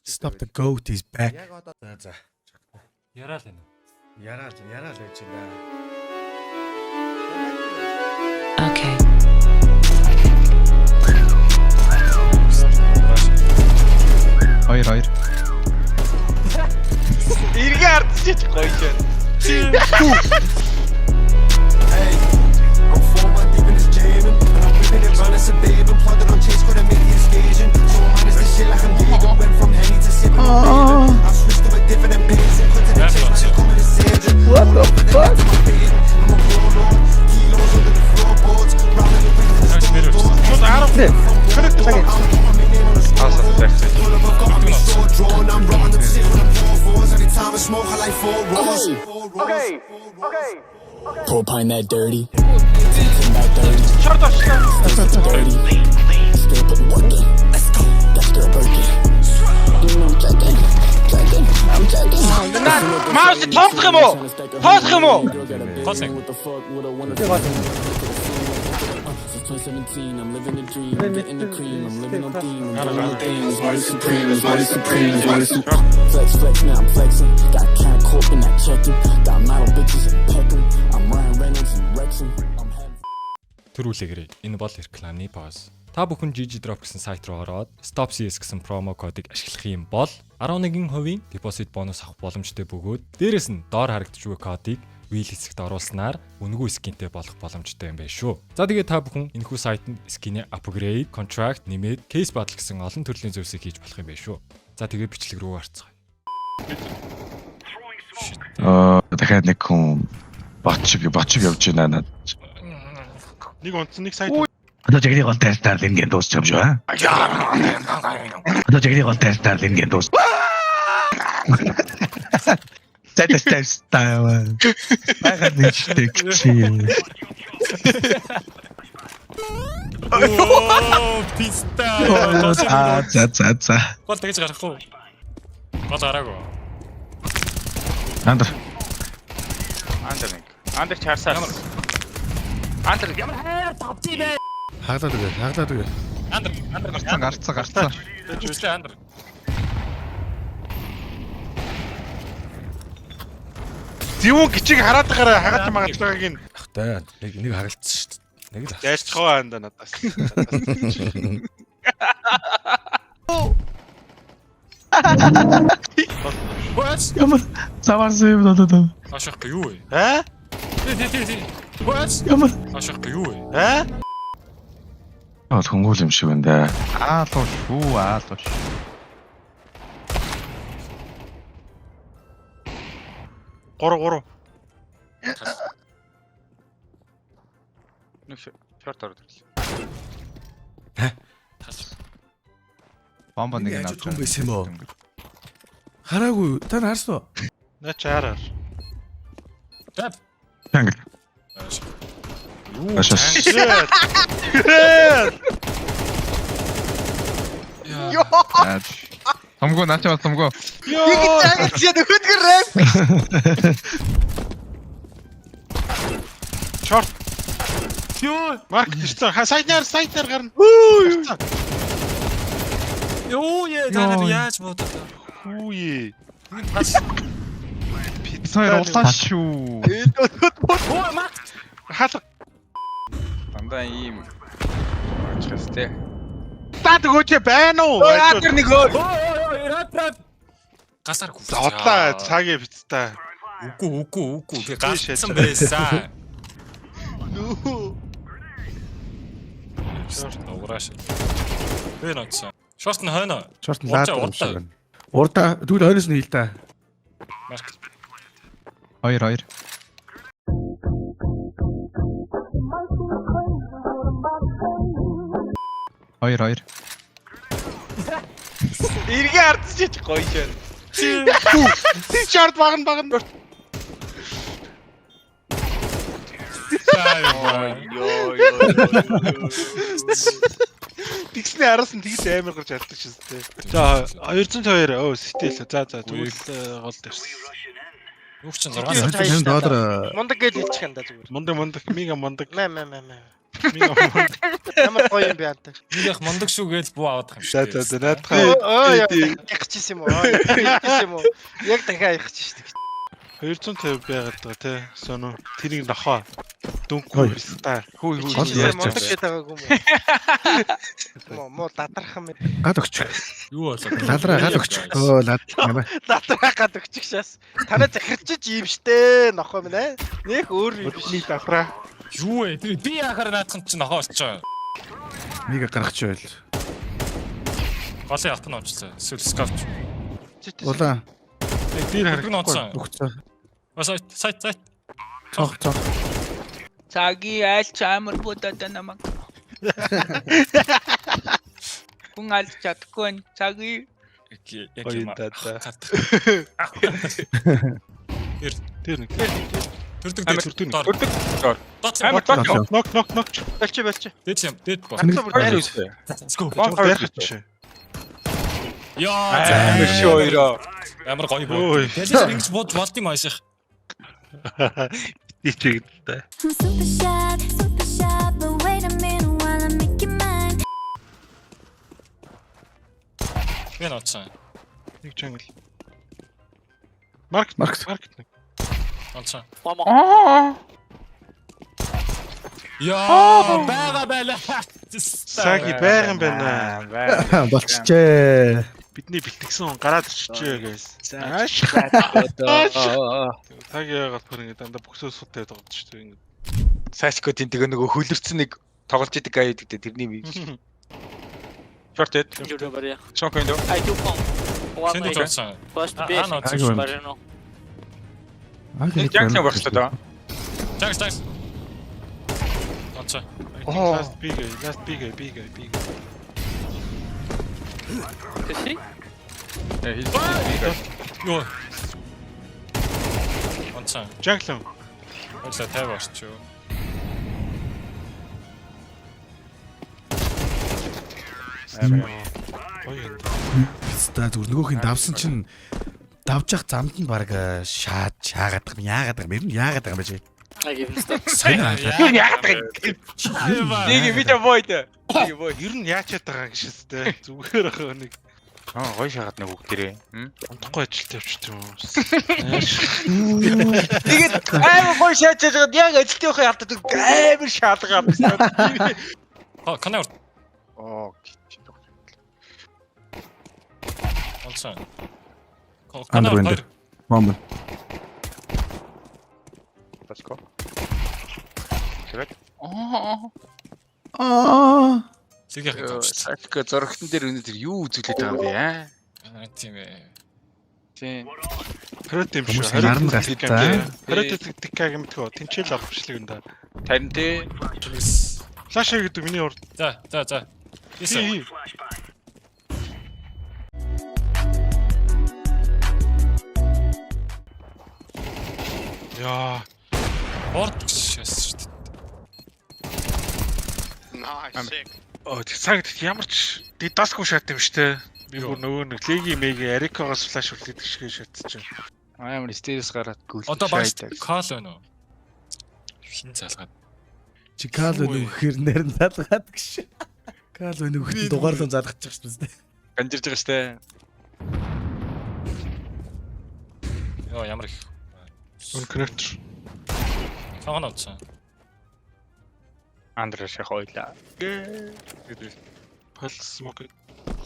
Stop the goat is back. За. Яраал энэ. Яраал байж байна. Okay. Хоёр. Иргэ ардчих гоё шээ. What the fuck? Pull pine that dirty. Short of Dirty. Still putting work in. Let's go. That's still working. You know I'm checking. I'm checking. Mouse тоосох юм уу? Тоосох юм уу? What the fuck would I want to 2017, I'm living the dream, getting the cream, I'm living on theme, I'm doing things, Marty Supreme, Flex, now I'm flexing, got kinda caught in that checking, got model bitches and pecking, I'm Ryan Reynolds and Rexing, I'm having Төрүүлэгээрэй. Энэ бол рекламны пауз. Та бүхэн GG Drop гэсэн сайт руу ороод Stop CS гэсэн промо кодыг ашиглах юм бол 11% депозит бонус авах боломжтой бөгөөд дээрэс нь доор харагдж буй кодыг wheel хэсэгт оруулснаар үнэгүй скинтэй болох боломжтой юм байна шүү. За тэгээд та бүхэн энэхүү сайтанд скинээ upgrade, contract, нэмээд case battle гэсэн олон төрлийн зүйлсийг хийж болох юм байна шүү. За тэгээд бичлэг рүү харцгаая. Дахиад нэг хүн батчиг явж байна надад. Нэг онцны нэг сайт. Одоо жигний гол тестаар лингийн дуусч юм шүү аа. Одоо жигний гол тестаар лингийн дуус. Тест тайваа. Багад нэгтэй чи. Оо, писта. За. Гол тэгж гарахгүй. Гол гараагүй. Андер. Андер чарсаа. Андер ямар хайр тавчи бэ? Хаглаад үгүй. Андер Гарцаа. Жүжлээ андер. Зүүн гिचиг хараад гараа хагаж магаж байгааг нь. Ахтай нэг хагалцсан шүү дээ. Нэг л. Яачхоо анда надаас. Ямар заварсан юм даа. Ашиггүй юу вэ? Аа? Тий. Ямар Ашиггүй юу вэ? Аа? хөнгөл юм шиг байна да. Аалууш. Гурав. Нэг шорт ороод ирлээ. Бомба нэг Яаж том байсан юм бэ? Хараагүй. Та харсан уу? На чараар. Тэнгэр. Ашаас. Томго наачаа томго. Нэг цагт чи нөхөдгөр рэп. Шорт. Юу? Марк ирсэн. Сайднаар гарна. Юу яа яаж бодож Хүүе. Сая улааш шүү. Хаалга. Дандаа ийм ачхастэй. Таад өгөөч байна уу? Андер нэг өөр. рап гасар гү. Одлаа цагийн бицтэй. Үгүй. Тэгээ гассан байсан. Шорт уураш. Вэ нотсон. Шорт нь хойно. Шорт лаад юм шиг байна. Урда тэгвэл хойноос нь хил та. Марк. Хоёр. Иргэ ардчих гоё шээ. Шорт багна. Йоо. Тэгсний араас нь тэгс амар гарч яддаг шээ тээ. За 202 сэтгэл. За тэгвэл гол дээрс. Юу ч $650. Мундаг гэж хэлчих юм да зүгээр. Мундаг мега мундаг. Мэ. Ямар гоё юм бэ антаа. Нэг их мундаг шүү гэж буу аваад байгаа юм За шүү. за наадхаа. Ягчихсан юм уу? Ягчихсан юм уу? Яг дахиад ягчихсан шүү дээ. 250 байгаад байгаа те. Соно тэрийг нохоо. Дүнгүй ста. Хүү Ягчихсан мундаг гэдэг байгаагүй юм уу? Муу дадрах юм. Гад өгч. Юу болоо? Ладраа гад өгч. Өө лад. Дадрах гад өгчихшээс. Танаа захирчиж юм штэ. Нохоо минь ээ. Нэх өөр юм биш. Нэг давхраа. Юу вэ? Би яхаар наадхан чинь нохоо очоо. Нэг гаргач байл. Голын алтан онцлоо. Эсвэл скафч. Улаан. Тэр Бүгд нь онцсон. Өгцөө. Сайт. Цог. Цаги аль чамар будаад намайг. Хүн аль чадахгүй цаги. Яг юм. Тэр нэг. Төрдөг. Нок. Болчих. Дээд юм. Дээд боо. Let's go. Барах чи. Яа. Ямар гоё боо. Ой. Тэгэл ингэж бод юм ааших. Ичигдээ. I'm super shy, but wait a minute while I make you mine. Би ноцсон. Нэг чангал. Маркет. Онцсон. Аа. Яа, бага бала. Саги байран байна. Болчихжээ. Бидний бэлтгэсэн гараад ирчихээ guys. Ааш. Саги яагаад бүр ингэ дандаа бөксөө суудтай байдаг шүү дээ ингэ. Сашко тэнтэйг нөгөө хөлөрцөн нэг тоглож идэг гай гэдэг тэрний. Short it. Short window. Тэнд торсон. Junction works to do. Тагс. Онцсон. Last big. Юу. Онцсон. Junction. Онцсон тавьж ч юу. Ста зүр нөгөөхин давсан чинь давж явах замд нь баг шаагаад байгаа юм. Яагаад байгаа юм? Яагаад байгаа юм бэ? Нэг видео бойд. Ер нь яачаад байгаа гişс те. Зүгээр байгаа нэг. Гоё шахаад нэг бүгдээрээ. Унтахгүй ажилт явчих юм. Тэгээд амар гоё шаачаад байгаад яг ажилт явах ялдаад амар шаалгаа авсан. Канаа. Оо. Онцсон. Андроид. Момент. Let's go. Sige яах. Сашко зурагтан дээр өнөдөр юу үзүүлээд байгаа юм бэ аа? Тийм ээ. Тийм. Хараад юм шүү. Хараад гацтай. Хараад тиккаг юм тгөө. Тэнцэл авчихлаа энэ. Тань тий. Флаш гэдэг миний урд. За. Ийсэн. Яа. Орд шээс шүү дээ. Оо цагт ямар ч дасгүй шат юм штэ. Би бүр нөгөө нэг леги меги Арикогоос флаш үлдээдэг шиг шатчих. Амар стерес гараад гүйл. Одоо багш кол байна уу? Хин залгаад. Чи кал өнөхөр нэр нь залгаад гэж. Кал өнөхөр дугаарлан залгачих шүү дээ. Ганжирж байгаа штэ. Яа ямар их. Өн коннектор. Цагаан онцсон. Андраш хойлаа. Пал смок.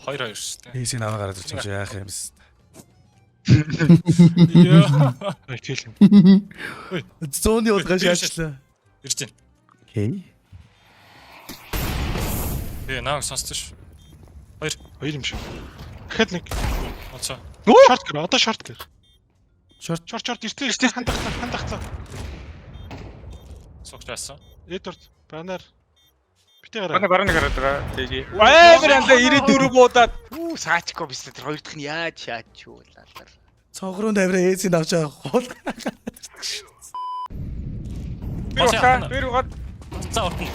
2 шүү дээ. Эсийн аваа гараад ирчих юм яах юм бэ? Яа. Айтил. Зооны удаа шаачлаа. Ирж байна. Окей. Наа сонссон шүү. Хоёр юм шиг. Дахиад нэг. Онцсон. Шорт гэр. Одоо шорт гэр. Шорт Эртээ хандах. Согч байсан. Эдвард банаар битээ гараа. Бараг гараад байгаа. Тэгээ. Амар андаа 94 буудаад. Саачко биш тэр хоёр дахь нь яаж шаач юу лалаа. цогрон тавираа эсийн авч байгаа хол. Тэр угаад За орно.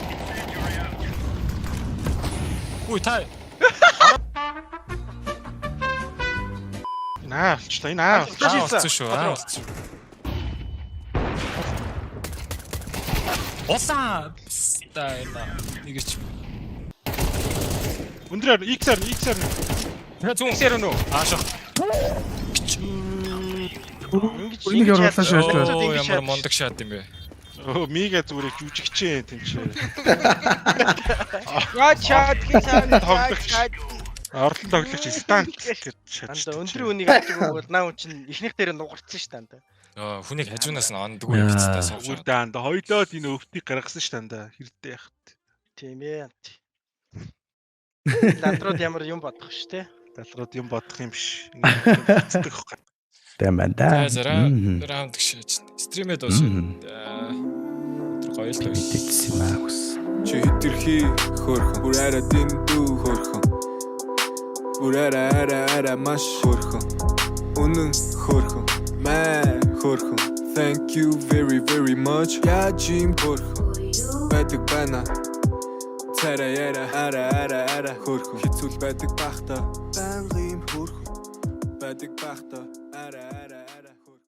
Үй та Наалчлаа. Энэ аа. болсон шүү. Болсон. Улаан. Да нэгч. Өндрээр X-аар. Зүүн. Сэрэн үү? Аашаа. Энийг явуулаа шатлаа. Оо ямар мондөг шат юм бэ. Мига зүгээр жүжигчээ тийм ч. Яа чад хийсэн. Орлон тоглогч стант гэж Анда шатж. өндөр үнийг авчих бол наа хүн чинь ихнийх дээр нугарцсан шүү дээ анда. Хүнийг хажуунаас нь ондгүй хэвчтэй сууж. Зүгээр даанда хоёлоод энэ өвтгийг гаргасан шүү дандаа хэрдээ яхад. Тийм ээ. Латрууд ямар юм бодох шүү дээ. Далрууд юм бодох юм биш. Ингээд хэцдэг хөх. Тэмэнда. Раунд гэж стримэд дуусна. Тэр гоё л гэж. Мэдээдсэн маагус. Чи хитрхи хөөрхөн Үрээрэ дэндүү хөөрхөн Үрээрэ маш хөөрхөн Үнэн хөөрхөн Мэ хөөрхөн Thank you very much Яжим хөөрхөн Байдаг байна Цара яра хөөрхөн Хэцүүл байдаг бахта Бангийн хөөрхөн Байдаг бахта